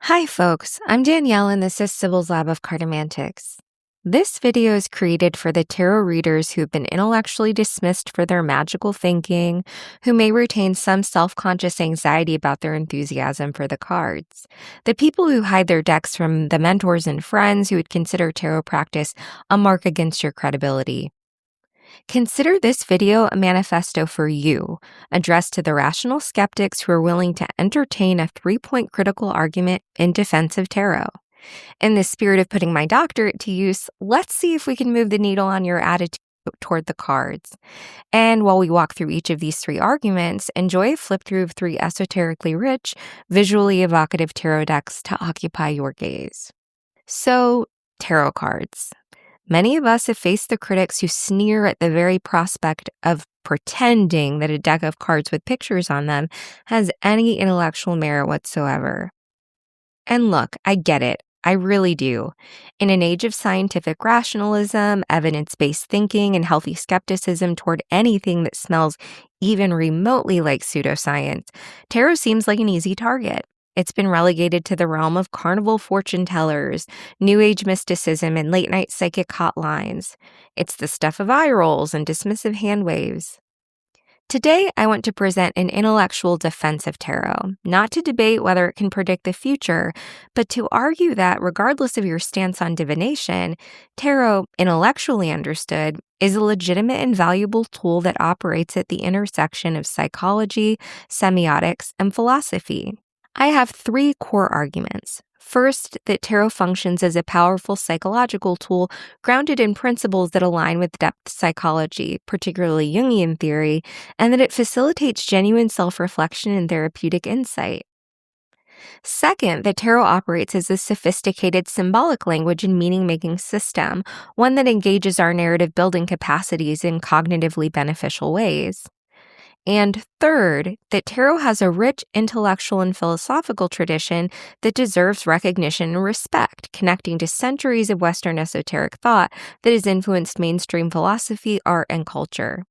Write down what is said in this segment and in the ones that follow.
Hi folks, I'm Danielle and this is sibylslab of cartomantics. This video is created for the tarot readers who have been intellectually dismissed for their magical thinking, who may retain some self-conscious anxiety about their enthusiasm for the cards, the people who hide their decks from the mentors and friends who would consider tarot practice a mark against your credibility. Consider this video a manifesto for you, addressed to the rational skeptics who are willing to entertain a three-point critical argument in defense of tarot. In the spirit of putting my doctorate to use, let's see if we can move the needle on your attitude toward the cards. And while we walk through each of these three arguments, enjoy a flip through of three esoterically rich, visually evocative tarot decks to occupy your gaze. So, tarot cards. Many of us have faced the critics who sneer at the very prospect of pretending that a deck of cards with pictures on them has any intellectual merit whatsoever. And look, I get it. I really do. In an age of scientific rationalism, evidence-based thinking, and healthy skepticism toward anything that smells even remotely like pseudoscience, tarot seems like an easy target. It's been relegated to the realm of carnival fortune tellers, New Age mysticism, and late-night psychic hotlines. It's the stuff of eye rolls and dismissive hand waves. Today, I want to present an intellectual defense of tarot, not to debate whether it can predict the future, but to argue that regardless of your stance on divination, tarot, intellectually understood, is a legitimate and valuable tool that operates at the intersection of psychology, semiotics, and philosophy. I have three core arguments. First, that tarot functions as a powerful psychological tool grounded in principles that align with depth psychology, particularly Jungian theory, and that it facilitates genuine self-reflection and therapeutic insight. Second, that tarot operates as a sophisticated symbolic language and meaning-making system, one that engages our narrative-building capacities in cognitively beneficial ways. And third, that tarot has a rich intellectual and philosophical tradition that deserves recognition and respect, connecting to centuries of Western esoteric thought that has influenced mainstream philosophy, art, and culture.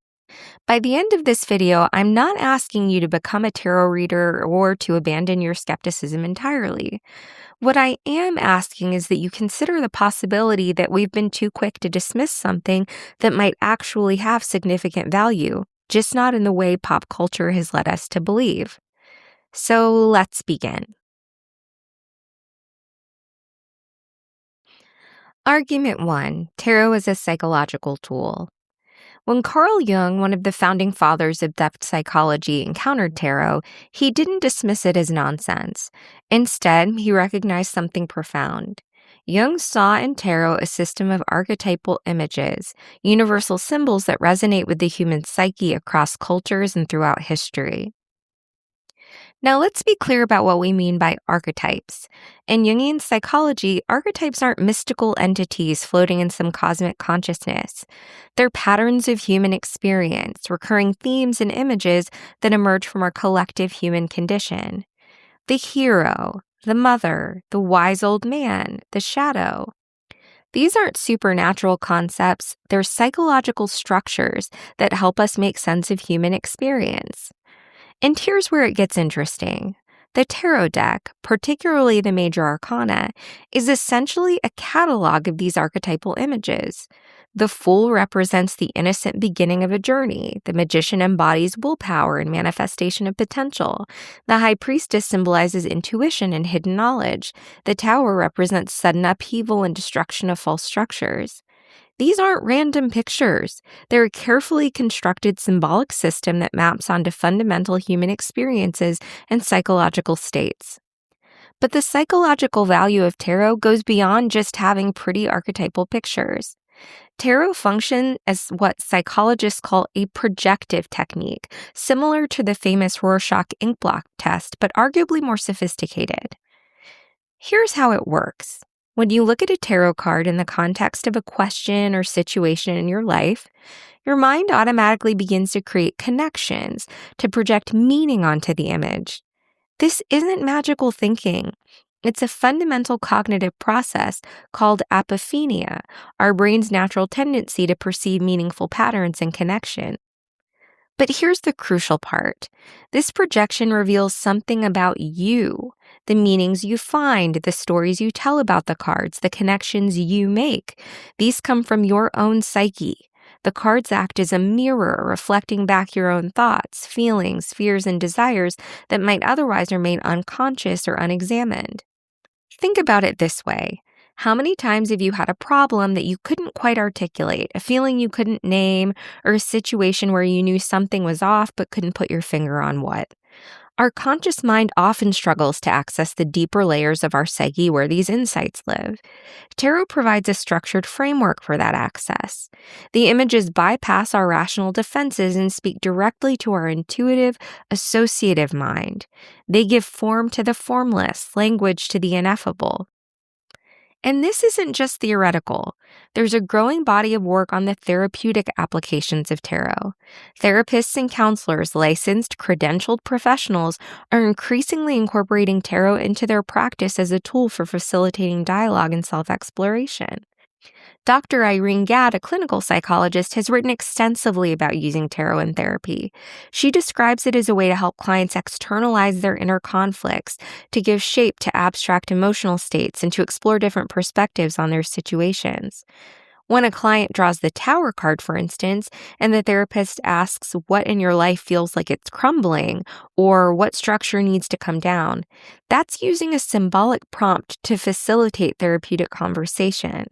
By the end of this video, I'm not asking you to become a tarot reader or to abandon your skepticism entirely. What I am asking is that you consider the possibility that we've been too quick to dismiss something that might actually have significant value, just not in the way pop culture has led us to believe. So let's begin. Argument 1. Tarot is a psychological tool. When Carl Jung, one of the founding fathers of depth psychology, encountered tarot, he didn't dismiss it as nonsense. Instead, he recognized something profound. Jung saw in tarot a system of archetypal images, universal symbols that resonate with the human psyche across cultures and throughout history. Now, let's be clear about what we mean by archetypes. In Jungian psychology, archetypes aren't mystical entities floating in some cosmic consciousness. They're patterns of human experience, recurring themes and images that emerge from our collective human condition. The hero, the mother, the wise old man, the shadow. These aren't supernatural concepts, they're psychological structures that help us make sense of human experience. And here's where it gets interesting. The tarot deck, particularly the major arcana, is essentially a catalog of these archetypal images. The Fool represents the innocent beginning of a journey. The Magician embodies willpower and manifestation of potential. The High Priestess symbolizes intuition and hidden knowledge. The Tower represents sudden upheaval and destruction of false structures. These aren't random pictures. They're a carefully constructed symbolic system that maps onto fundamental human experiences and psychological states. But the psychological value of tarot goes beyond just having pretty archetypal pictures. Tarot functions as what psychologists call a projective technique, similar to the famous Rorschach ink blot test, but arguably more sophisticated. Here's how it works. When you look at a tarot card in the context of a question or situation in your life, your mind automatically begins to create connections, to project meaning onto the image. This isn't magical thinking. It's a fundamental cognitive process called apophenia, our brain's natural tendency to perceive meaningful patterns and connection. But here's the crucial part. This projection reveals something about you, The meanings you find, the stories you tell about the cards, the connections you make, these come from your own psyche. The cards act as a mirror, reflecting back your own thoughts, feelings, fears, and desires that might otherwise remain unconscious or unexamined. Think about it this way. How many times have you had a problem that you couldn't quite articulate, a feeling you couldn't name, or a situation where you knew something was off but couldn't put your finger on what? Our conscious mind often struggles to access the deeper layers of our psyche where these insights live. Tarot provides a structured framework for that access. The images bypass our rational defenses and speak directly to our intuitive, associative mind. They give form to the formless, language to the ineffable. And this isn't just theoretical. There's a growing body of work on the therapeutic applications of tarot. Therapists and counselors, licensed, credentialed professionals, are increasingly incorporating tarot into their practice as a tool for facilitating dialogue and self-exploration. Dr. Irene Gadd, a clinical psychologist, has written extensively about using tarot in therapy. She describes it as a way to help clients externalize their inner conflicts, to give shape to abstract emotional states, and to explore different perspectives on their situations. When a client draws the Tower card, for instance, and the therapist asks what in your life feels like it's crumbling or what structure needs to come down, that's using a symbolic prompt to facilitate therapeutic conversation.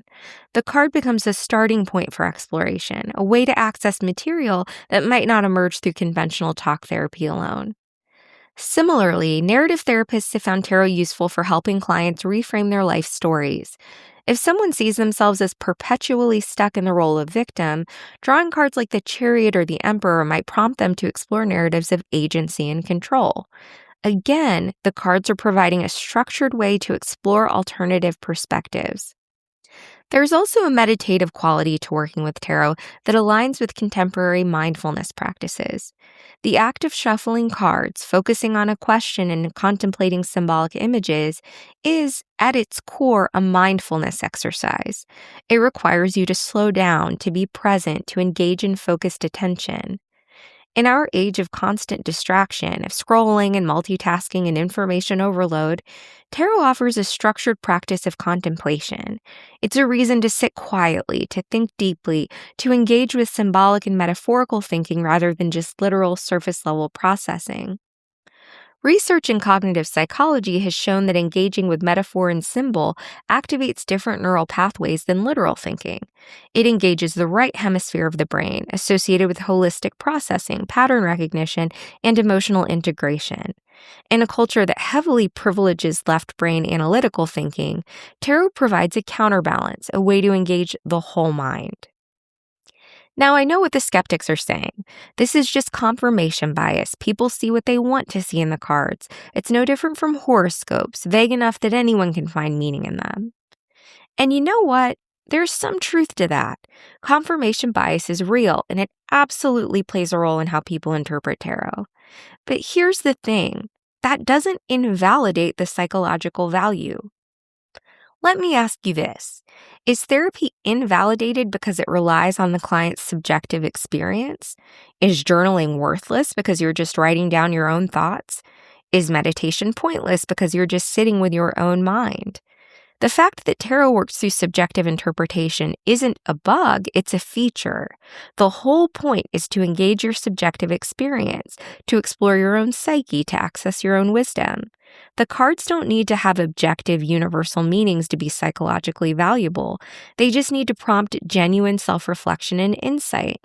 The card becomes a starting point for exploration, a way to access material that might not emerge through conventional talk therapy alone. Similarly, narrative therapists have found tarot useful for helping clients reframe their life stories. If someone sees themselves as perpetually stuck in the role of victim, drawing cards like the Chariot or the Emperor might prompt them to explore narratives of agency and control. Again, the cards are providing a structured way to explore alternative perspectives. There's also a meditative quality to working with tarot that aligns with contemporary mindfulness practices. The act of shuffling cards, focusing on a question and contemplating symbolic images, is, at its core, a mindfulness exercise. It requires you to slow down, to be present, to engage in focused attention. In our age of constant distraction, of scrolling and multitasking and information overload, tarot offers a structured practice of contemplation. It's a reason to sit quietly, to think deeply, to engage with symbolic and metaphorical thinking rather than just literal surface-level processing. Research in cognitive psychology has shown that engaging with metaphor and symbol activates different neural pathways than literal thinking. It engages the right hemisphere of the brain, associated with holistic processing, pattern recognition, and emotional integration. In a culture that heavily privileges left brain analytical thinking, tarot provides a counterbalance, a way to engage the whole mind. Now, I know what the skeptics are saying. This is just confirmation bias. People see what they want to see in the cards. It's no different from horoscopes, vague enough that anyone can find meaning in them. And you know what? There's some truth to that. Confirmation bias is real, and it absolutely plays a role in how people interpret tarot. But here's the thing. That doesn't invalidate the psychological value. Let me ask you this. Is therapy invalidated because it relies on the client's subjective experience? Is journaling worthless because you're just writing down your own thoughts? Is meditation pointless because you're just sitting with your own mind? The fact that tarot works through subjective interpretation isn't a bug, it's a feature. The whole point is to engage your subjective experience, to explore your own psyche, to access your own wisdom. The cards don't need to have objective, universal meanings to be psychologically valuable. They just need to prompt genuine self-reflection and insight.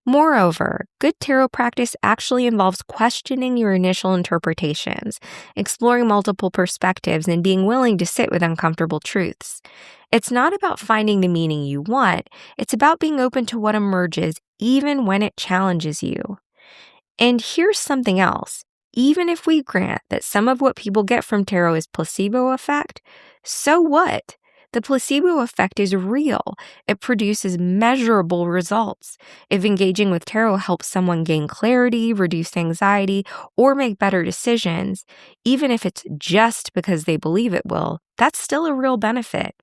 Moreover, good tarot practice actually involves questioning your initial interpretations, exploring multiple perspectives, and being willing to sit with uncomfortable truths. It's not about finding the meaning you want, it's about being open to what emerges, even when it challenges you. And here's something else. Even if we grant that some of what people get from tarot is placebo effect, so what? The placebo effect is real. It produces measurable results. If engaging with tarot helps someone gain clarity, reduce anxiety, or make better decisions, even if it's just because they believe it will, that's still a real benefit.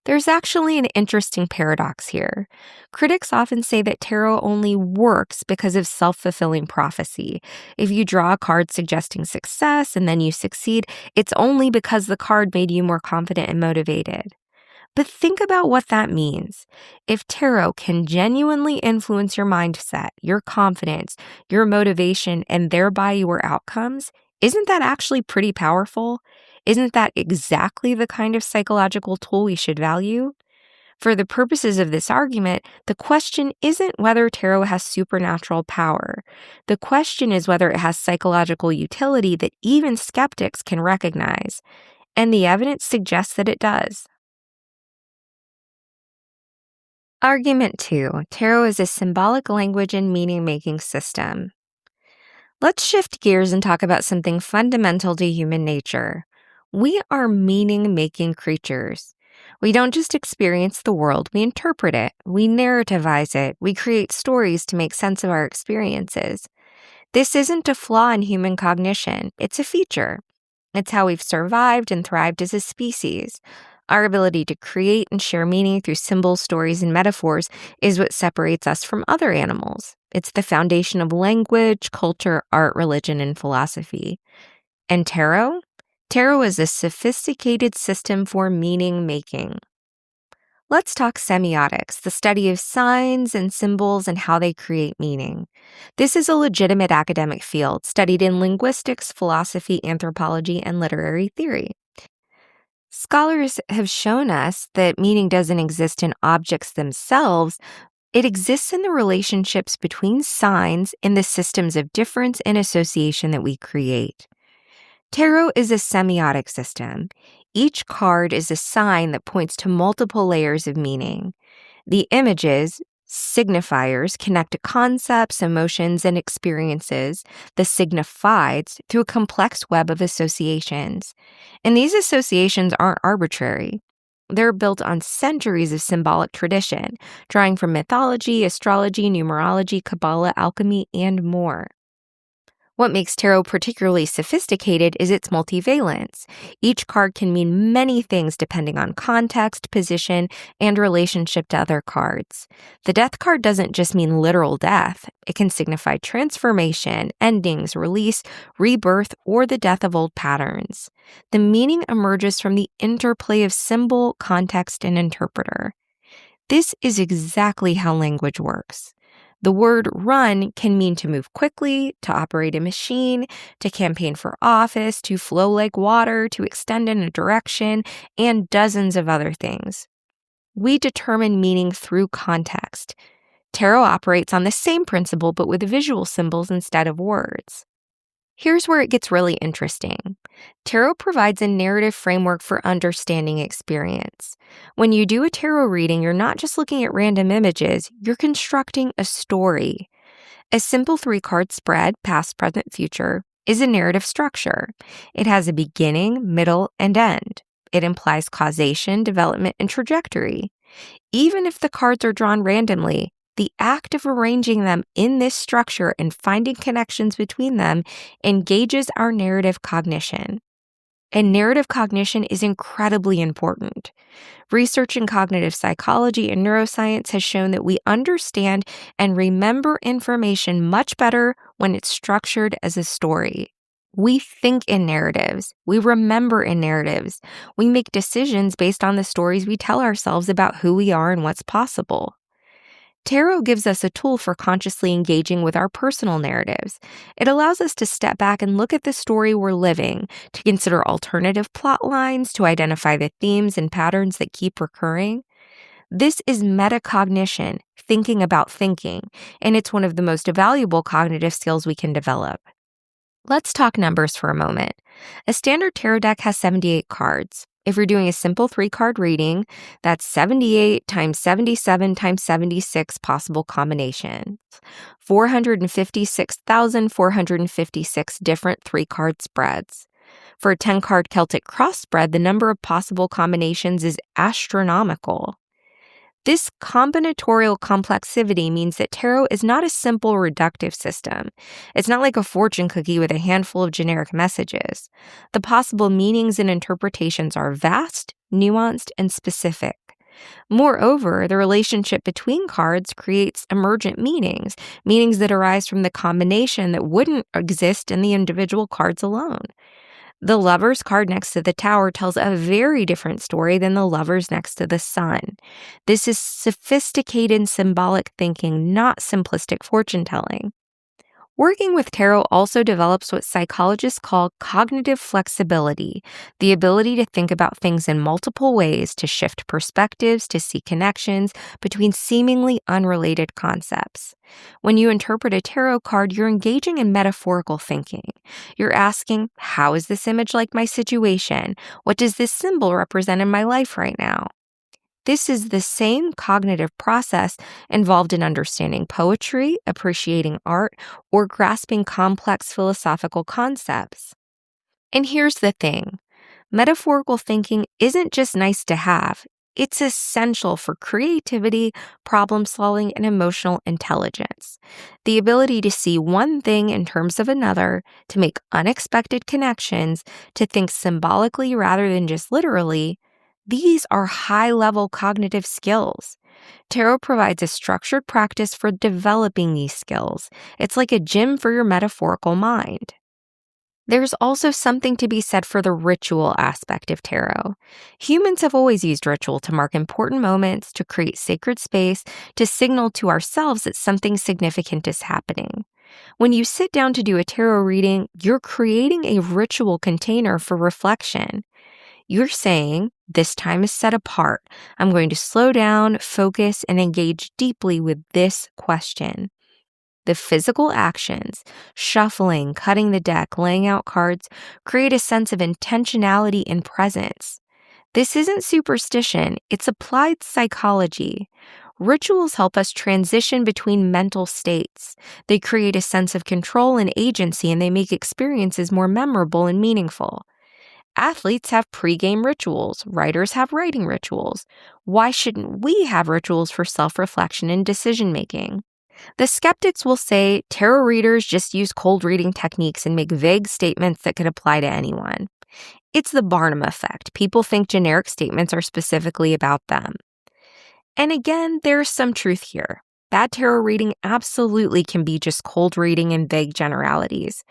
There's actually an interesting paradox here. Critics often say that tarot only works because of self-fulfilling prophecy. If you draw a card suggesting success and then you succeed, it's only because the card made you more confident and motivated. But think about what that means. If tarot can genuinely influence your mindset, your confidence, your motivation, and thereby your outcomes, isn't that actually pretty powerful? Isn't that exactly the kind of psychological tool we should value? For the purposes of this argument, the question isn't whether tarot has supernatural power. The question is whether it has psychological utility that even skeptics can recognize. And the evidence suggests that it does. Argument 2. Tarot is a symbolic language and meaning-making system. Let's shift gears and talk about something fundamental to human nature. We are meaning-making creatures. We don't just experience the world, we interpret it, we narrativize it, we create stories to make sense of our experiences. This isn't a flaw in human cognition, it's a feature. It's how we've survived and thrived as a species. Our ability to create and share meaning through symbols, stories, and metaphors is what separates us from other animals. It's the foundation of language, culture, art, religion, and philosophy. And tarot? Tarot is a sophisticated system for meaning making. Let's talk semiotics, the study of signs and symbols and how they create meaning. This is a legitimate academic field studied in linguistics, philosophy, anthropology, and literary theory. Scholars have shown us that meaning doesn't exist in objects themselves. It exists in the relationships between signs in the systems of difference and association that we create. Tarot is a semiotic system. Each card is a sign that points to multiple layers of meaning. The images, signifiers, connect to concepts, emotions, and experiences, the signifieds, through a complex web of associations. And these associations aren't arbitrary. They're built on centuries of symbolic tradition, drawing from mythology, astrology, numerology, Kabbalah, alchemy, and more. What makes tarot particularly sophisticated is its multivalence. Each card can mean many things depending on context, position, and relationship to other cards. The death card doesn't just mean literal death. It can signify transformation, endings, release, rebirth, or the death of old patterns. The meaning emerges from the interplay of symbol, context, and interpreter. This is exactly how language works. The word run can mean to move quickly, to operate a machine, to campaign for office, to flow like water, to extend in a direction, and dozens of other things. We determine meaning through context. Tarot operates on the same principle but with visual symbols instead of words. Here's where it gets really interesting. Tarot provides a narrative framework for understanding experience. When you do a tarot reading, you're not just looking at random images, you're constructing a story. A simple 3-card spread, past, present, future, is a narrative structure. It has a beginning, middle, and end. It implies causation, development, and trajectory. Even if the cards are drawn randomly, the act of arranging them in this structure and finding connections between them engages our narrative cognition. And narrative cognition is incredibly important. Research in cognitive psychology and neuroscience has shown that we understand and remember information much better when it's structured as a story. We think in narratives. We remember in narratives. We make decisions based on the stories we tell ourselves about who we are and what's possible. Tarot gives us a tool for consciously engaging with our personal narratives. It allows us to step back and look at the story we're living, to consider alternative plot lines, to identify the themes and patterns that keep recurring. This is metacognition, thinking about thinking, and it's one of the most valuable cognitive skills we can develop. Let's talk numbers for a moment. A standard tarot deck has 78 cards. If you're doing a simple 3-card reading, that's 78 times 77 times 76 possible combinations. 456,456 different 3-card spreads. For a 10-card Celtic cross spread, the number of possible combinations is astronomical. This combinatorial complexity means that tarot is not a simple reductive system. It's not like a fortune cookie with a handful of generic messages. The possible meanings and interpretations are vast, nuanced, and specific. Moreover, the relationship between cards creates emergent meanings, meanings that arise from the combination that wouldn't exist in the individual cards alone. The Lover's card next to the Tower tells a very different story than the Lovers next to the Sun. This is sophisticated symbolic thinking, not simplistic fortune telling. Working with tarot also develops what psychologists call cognitive flexibility, the ability to think about things in multiple ways, to shift perspectives, to see connections between seemingly unrelated concepts. When you interpret a tarot card, you're engaging in metaphorical thinking. You're asking, how is this image like my situation? What does this symbol represent in my life right now? This is the same cognitive process involved in understanding poetry, appreciating art, or grasping complex philosophical concepts. And here's the thing. Metaphorical thinking isn't just nice to have. It's essential for creativity, problem solving, and emotional intelligence. The ability to see one thing in terms of another, to make unexpected connections, to think symbolically rather than just literally, these are high-level cognitive skills. Tarot provides a structured practice for developing these skills. It's like a gym for your metaphorical mind. There's also something to be said for the ritual aspect of tarot. Humans have always used ritual to mark important moments, to create sacred space, to signal to ourselves that something significant is happening. When you sit down to do a tarot reading, you're creating a ritual container for reflection. You're saying, this time is set apart. I'm going to slow down, focus, and engage deeply with this question. The physical actions, shuffling, cutting the deck, laying out cards, create a sense of intentionality and presence. This isn't superstition, it's applied psychology. Rituals help us transition between mental states. They create a sense of control and agency, and they make experiences more memorable and meaningful. Athletes have pre-game rituals. Writers have writing rituals. Why shouldn't we have rituals for self-reflection and decision-making? The skeptics will say tarot readers just use cold reading techniques and make vague statements that could apply to anyone. It's the Barnum effect. People think generic statements are specifically about them. And again, there's some truth here. Bad tarot reading absolutely can be just cold reading and vague generalities.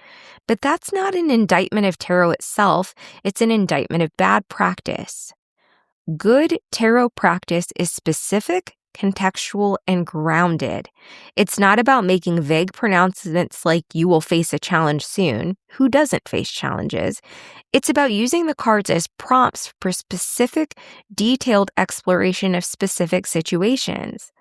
But that's not an indictment of tarot itself, it's an indictment of bad practice. Good tarot practice is specific, contextual, and grounded. It's not about making vague pronouncements like you will face a challenge soon. Who doesn't face challenges? It's about using the cards as prompts for specific, detailed exploration of specific situations.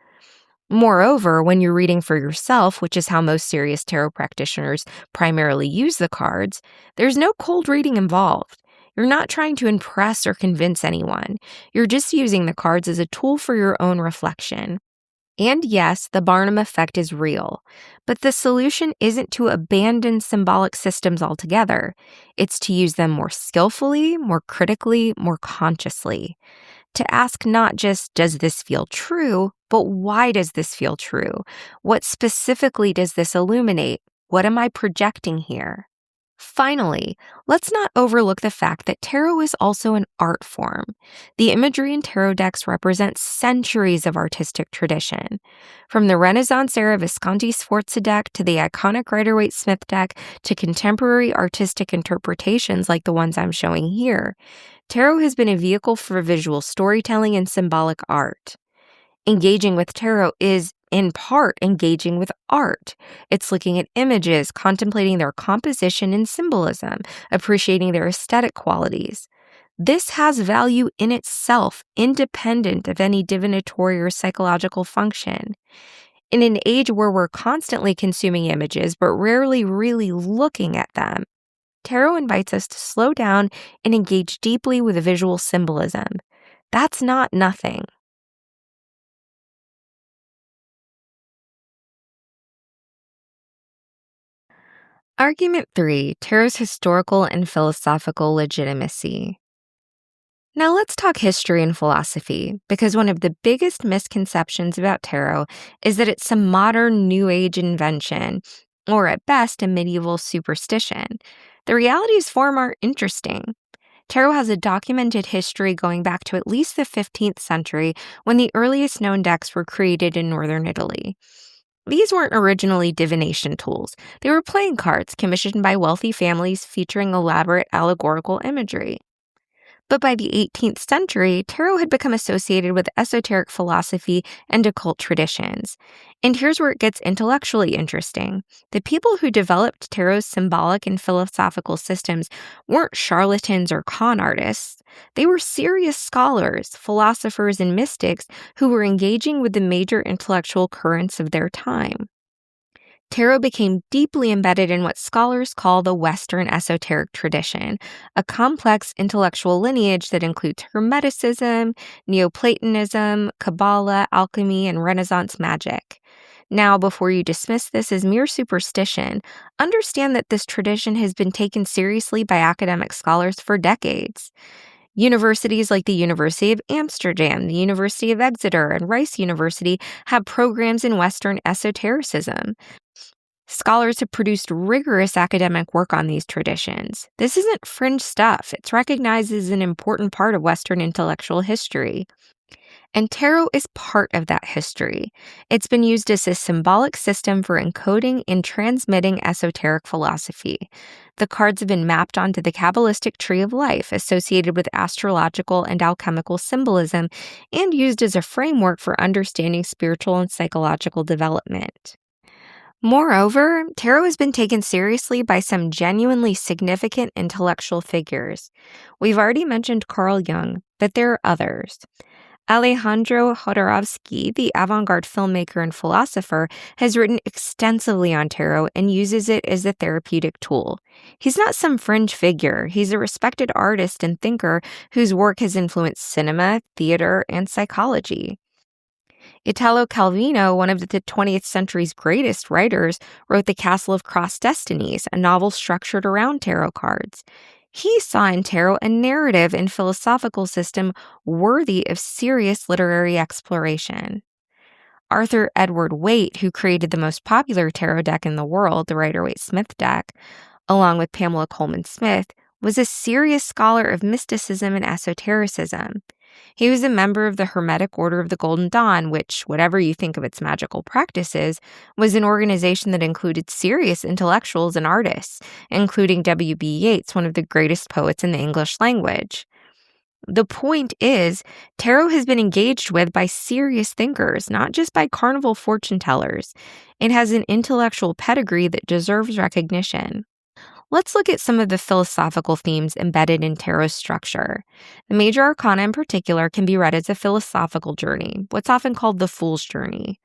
Moreover, when you're reading for yourself, which is how most serious tarot practitioners primarily use the cards, there's no cold reading involved. You're not trying to impress or convince anyone. You're just using the cards as a tool for your own reflection. And yes, the Barnum effect is real, but the solution isn't to abandon symbolic systems altogether. It's to use them more skillfully, more critically, more consciously. To ask not just, does this feel true, but why does this feel true? What specifically does this illuminate? What am I projecting here? Finally, let's not overlook the fact that tarot is also an art form. The imagery in tarot decks represents centuries of artistic tradition. From the Renaissance era Visconti Sforza deck to the iconic Rider-Waite-Smith deck to contemporary artistic interpretations like the ones I'm showing here, tarot has been a vehicle for visual storytelling and symbolic art. Engaging with tarot is, in part, engaging with art. It's looking at images, contemplating their composition and symbolism, appreciating their aesthetic qualities. This has value in itself, independent of any divinatory or psychological function. In an age where we're constantly consuming images but rarely really looking at them, tarot invites us to slow down and engage deeply with visual symbolism. That's not nothing. Argument 3, Tarot's historical and philosophical legitimacy. Now let's talk history and philosophy, because one of the biggest misconceptions about tarot is that it's some modern New Age invention, or at best, a medieval superstition. The reality is far more interesting. Tarot has a documented history going back to at least the 15th century when the earliest known decks were created in northern Italy. These weren't originally divination tools. They were playing cards commissioned by wealthy families featuring elaborate allegorical imagery. But by the 18th century, tarot had become associated with esoteric philosophy and occult traditions. And here's where it gets intellectually interesting. The people who developed tarot's symbolic and philosophical systems weren't charlatans or con artists. They were serious scholars, philosophers, and mystics who were engaging with the major intellectual currents of their time. Tarot became deeply embedded in what scholars call the Western esoteric tradition, a complex intellectual lineage that includes Hermeticism, Neoplatonism, Kabbalah, alchemy, and Renaissance magic. Now, before you dismiss this as mere superstition, understand that this tradition has been taken seriously by academic scholars for decades. Universities like the University of Amsterdam, the University of Exeter, and Rice University have programs in Western esotericism. Scholars have produced rigorous academic work on these traditions. This isn't fringe stuff. It's recognized as an important part of Western intellectual history. And tarot is part of that history. It's been used as a symbolic system for encoding and transmitting esoteric philosophy. The cards have been mapped onto the Kabbalistic tree of life associated with astrological and alchemical symbolism and used as a framework for understanding spiritual and psychological development. Moreover, tarot has been taken seriously by some genuinely significant intellectual figures. We've already mentioned Carl Jung, but there are others. Alejandro Jodorowsky, the avant-garde filmmaker and philosopher, has written extensively on tarot and uses it as a therapeutic tool. He's not some fringe figure. He's a respected artist and thinker whose work has influenced cinema, theater, and psychology. Italo Calvino, one of the 20th century's greatest writers, wrote The Castle of Crossed Destinies, a novel structured around tarot cards. He saw in tarot a narrative and philosophical system worthy of serious literary exploration. Arthur Edward Waite, who created the most popular tarot deck in the world, the Rider-Waite-Smith deck, along with Pamela Coleman Smith, was a serious scholar of mysticism and esotericism. He was a member of the Hermetic Order of the Golden Dawn, which, whatever you think of its magical practices, was an organization that included serious intellectuals and artists, including W.B. Yeats, one of the greatest poets in the English language. The point is, tarot has been engaged with by serious thinkers, not just by carnival fortune tellers. It has an intellectual pedigree that deserves recognition. Let's look at some of the philosophical themes embedded in tarot's structure. The major arcana in particular can be read as a philosophical journey, what's often called the Fool's Journey.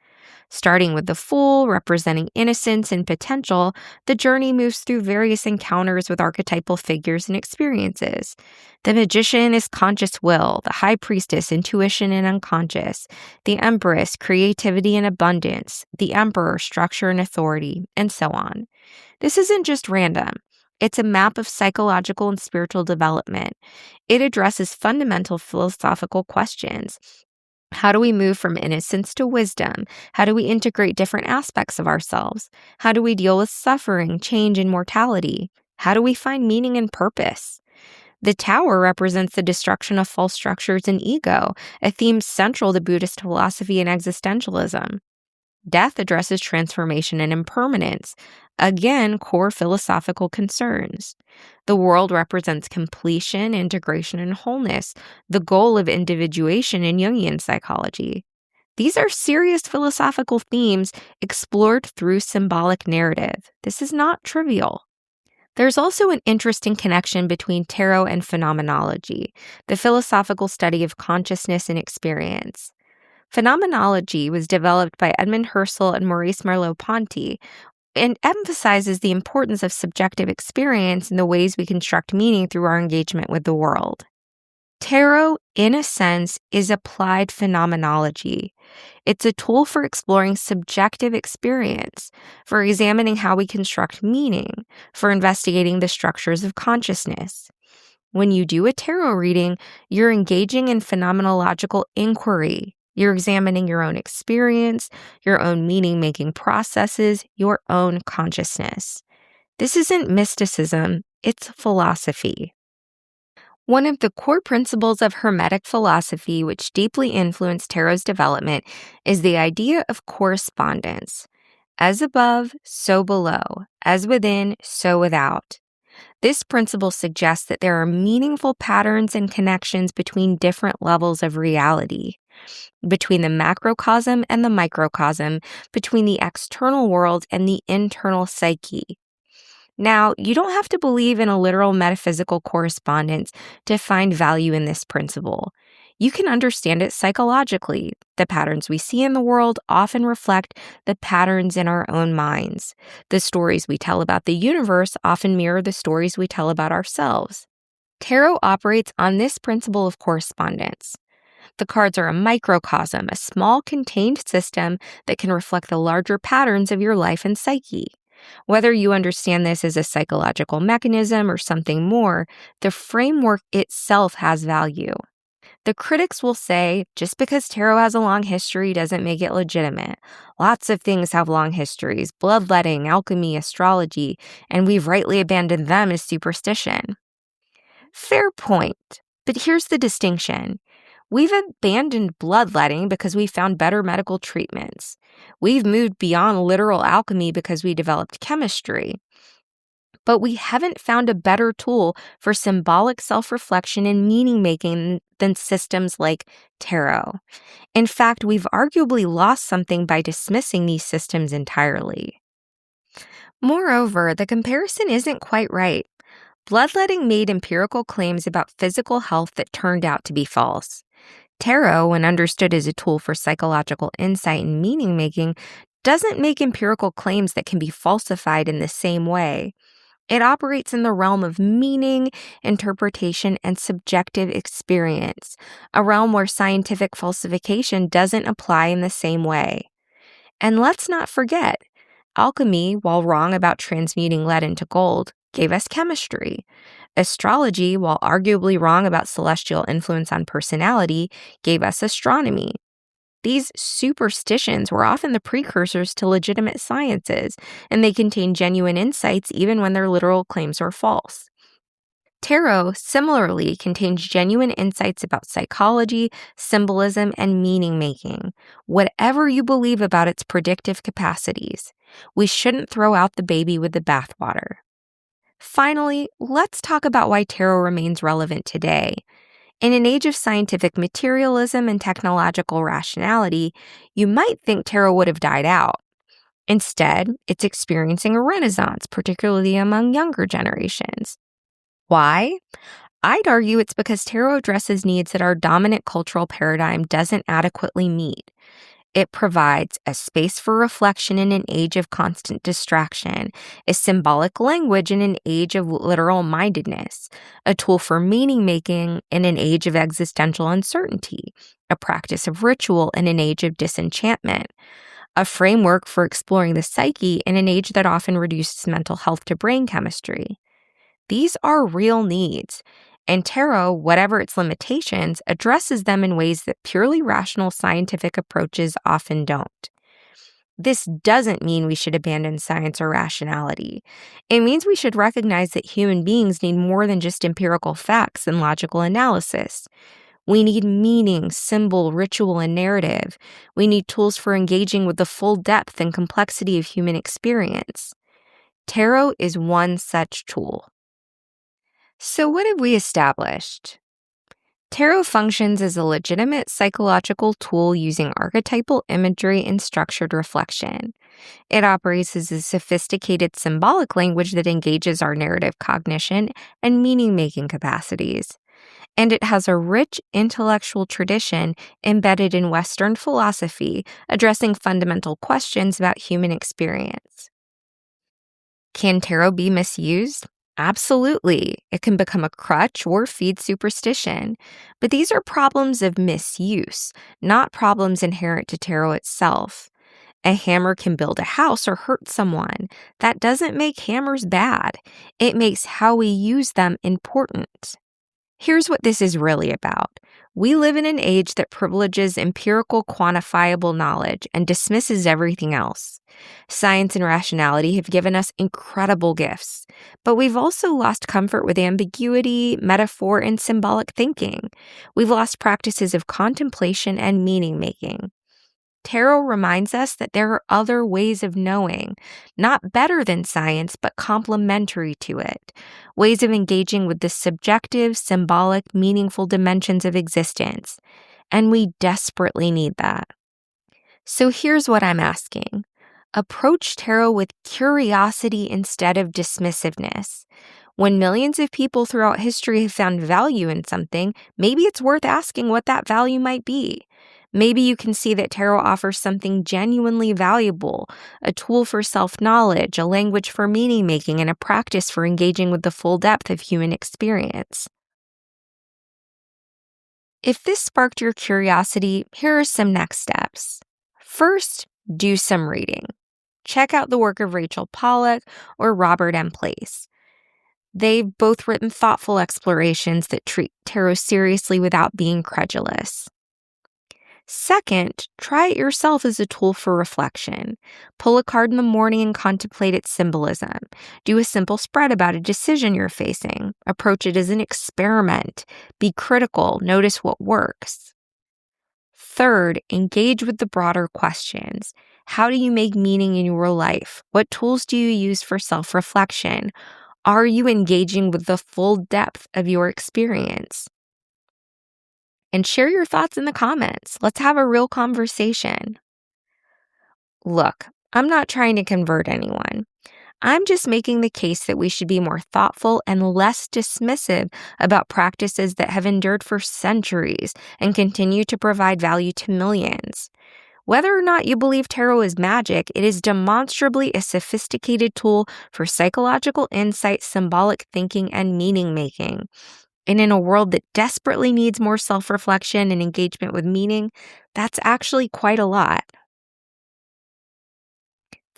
Starting with the Fool, representing innocence and potential, the journey moves through various encounters with archetypal figures and experiences. The Magician is conscious will, the High Priestess, intuition and unconscious, the Empress, creativity and abundance, the Emperor, structure and authority, and so on. This isn't just random. It's a map of psychological and spiritual development. It addresses fundamental philosophical questions. How do we move from innocence to wisdom? How do we integrate different aspects of ourselves? How do we deal with suffering, change, and mortality? How do we find meaning and purpose? The Tower represents the destruction of false structures and ego, a theme central to Buddhist philosophy and existentialism. Death addresses transformation and impermanence, again, core philosophical concerns. The World represents completion, integration, and wholeness, the goal of individuation in Jungian psychology. These are serious philosophical themes explored through symbolic narrative. This is not trivial. There's also an interesting connection between tarot and phenomenology, the philosophical study of consciousness and experience. Phenomenology was developed by Edmund Husserl and Maurice Merleau-Ponty and emphasizes the importance of subjective experience in the ways we construct meaning through our engagement with the world. Tarot, in a sense, is applied phenomenology. It's a tool for exploring subjective experience, for examining how we construct meaning, for investigating the structures of consciousness. When you do a tarot reading, you're engaging in phenomenological inquiry. You're examining your own experience, your own meaning-making processes, your own consciousness. This isn't mysticism, it's philosophy. One of the core principles of Hermetic philosophy, which deeply influenced tarot's development, is the idea of correspondence. As above, so below. As within, so without. This principle suggests that there are meaningful patterns and connections between different levels of reality, between the macrocosm and the microcosm, between the external world and the internal psyche. Now, you don't have to believe in a literal metaphysical correspondence to find value in this principle. You can understand it psychologically. The patterns we see in the world often reflect the patterns in our own minds. The stories we tell about the universe often mirror the stories we tell about ourselves. Tarot operates on this principle of correspondence. The cards are a microcosm, a small contained system that can reflect the larger patterns of your life and psyche. Whether you understand this as a psychological mechanism or something more, the framework itself has value. The critics will say, just because tarot has a long history doesn't make it legitimate. Lots of things have long histories: bloodletting, alchemy, astrology, and we've rightly abandoned them as superstition. Fair point, but here's the distinction. We've abandoned bloodletting because we found better medical treatments. We've moved beyond literal alchemy because we developed chemistry. But we haven't found a better tool for symbolic self-reflection and meaning-making than systems like tarot. In fact, we've arguably lost something by dismissing these systems entirely. Moreover, the comparison isn't quite right. Bloodletting made empirical claims about physical health that turned out to be false. Tarot, when understood as a tool for psychological insight and meaning-making, doesn't make empirical claims that can be falsified in the same way. It operates in the realm of meaning, interpretation, and subjective experience, a realm where scientific falsification doesn't apply in the same way. And let's not forget, alchemy, while wrong about transmuting lead into gold, gave us chemistry. Astrology, while arguably wrong about celestial influence on personality, gave us astronomy. These superstitions were often the precursors to legitimate sciences, and they contain genuine insights even when their literal claims were false. Tarot similarly contains genuine insights about psychology, symbolism, and meaning-making, whatever you believe about its predictive capacities. We shouldn't throw out the baby with the bathwater. Finally, let's talk about why tarot remains relevant today. In an age of scientific materialism and technological rationality, you might think tarot would have died out. Instead, it's experiencing a renaissance, particularly among younger generations. Why? I'd argue it's because tarot addresses needs that our dominant cultural paradigm doesn't adequately meet. It provides a space for reflection in an age of constant distraction, a symbolic language in an age of literal mindedness, a tool for meaning-making in an age of existential uncertainty, a practice of ritual in an age of disenchantment, a framework for exploring the psyche in an age that often reduces mental health to brain chemistry. These are real needs. And tarot, whatever its limitations, addresses them in ways that purely rational scientific approaches often don't. This doesn't mean we should abandon science or rationality. It means we should recognize that human beings need more than just empirical facts and logical analysis. We need meaning, symbol, ritual, and narrative. We need tools for engaging with the full depth and complexity of human experience. Tarot is one such tool. So what have we established? Tarot functions as a legitimate psychological tool using archetypal imagery and structured reflection. It operates as a sophisticated symbolic language that engages our narrative cognition and meaning-making capacities. And it has a rich intellectual tradition embedded in Western philosophy, addressing fundamental questions about human experience. Can tarot be misused? Absolutely. It can become a crutch or feed superstition. But these are problems of misuse, not problems inherent to tarot itself. A hammer can build a house or hurt someone. That doesn't make hammers bad. It makes how we use them important. Here's what this is really about. We live in an age that privileges empirical, quantifiable knowledge and dismisses everything else. Science and rationality have given us incredible gifts, but we've also lost comfort with ambiguity, metaphor, and symbolic thinking. We've lost practices of contemplation and meaning-making. Tarot reminds us that there are other ways of knowing, not better than science, but complementary to it, ways of engaging with the subjective, symbolic, meaningful dimensions of existence. And we desperately need that. So here's what I'm asking. Approach tarot with curiosity instead of dismissiveness. When millions of people throughout history have found value in something, maybe it's worth asking what that value might be. Maybe you can see that tarot offers something genuinely valuable, a tool for self-knowledge, a language for meaning-making, and a practice for engaging with the full depth of human experience. If this sparked your curiosity, here are some next steps. First, do some reading. Check out the work of Rachel Pollack or Robert M. Place. They've both written thoughtful explorations that treat tarot seriously without being credulous. Second, try it yourself as a tool for reflection. Pull a card in the morning and contemplate its symbolism. Do a simple spread about a decision you're facing. Approach it as an experiment. Be critical. Notice what works. Third, engage with the broader questions. How do you make meaning in your life? What tools do you use for self-reflection? Are you engaging with the full depth of your experience? And share your thoughts in the comments. Let's have a real conversation. Look, I'm not trying to convert anyone. I'm just making the case that we should be more thoughtful and less dismissive about practices that have endured for centuries and continue to provide value to millions. Whether or not you believe tarot is magic, it is demonstrably a sophisticated tool for psychological insight, symbolic thinking, and meaning-making. And in a world that desperately needs more self-reflection and engagement with meaning, that's actually quite a lot.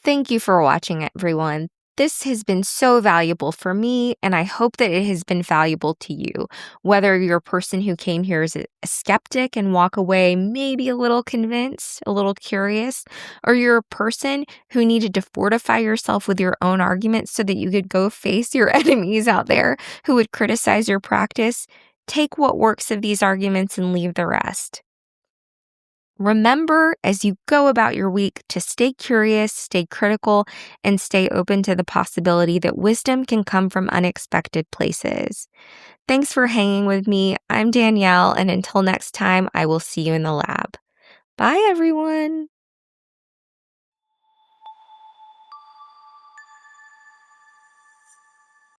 Thank you for watching, everyone. This has been so valuable for me, and I hope that it has been valuable to you. Whether you're a person who came here as a skeptic and walk away maybe a little convinced, a little curious, or you're a person who needed to fortify yourself with your own arguments so that you could go face your enemies out there who would criticize your practice, take what works of these arguments and leave the rest. Remember, as you go about your week, to stay curious, stay critical, and stay open to the possibility that wisdom can come from unexpected places. Thanks for hanging with me. I'm Danielle, and until next time, I will see you in the lab. Bye, everyone.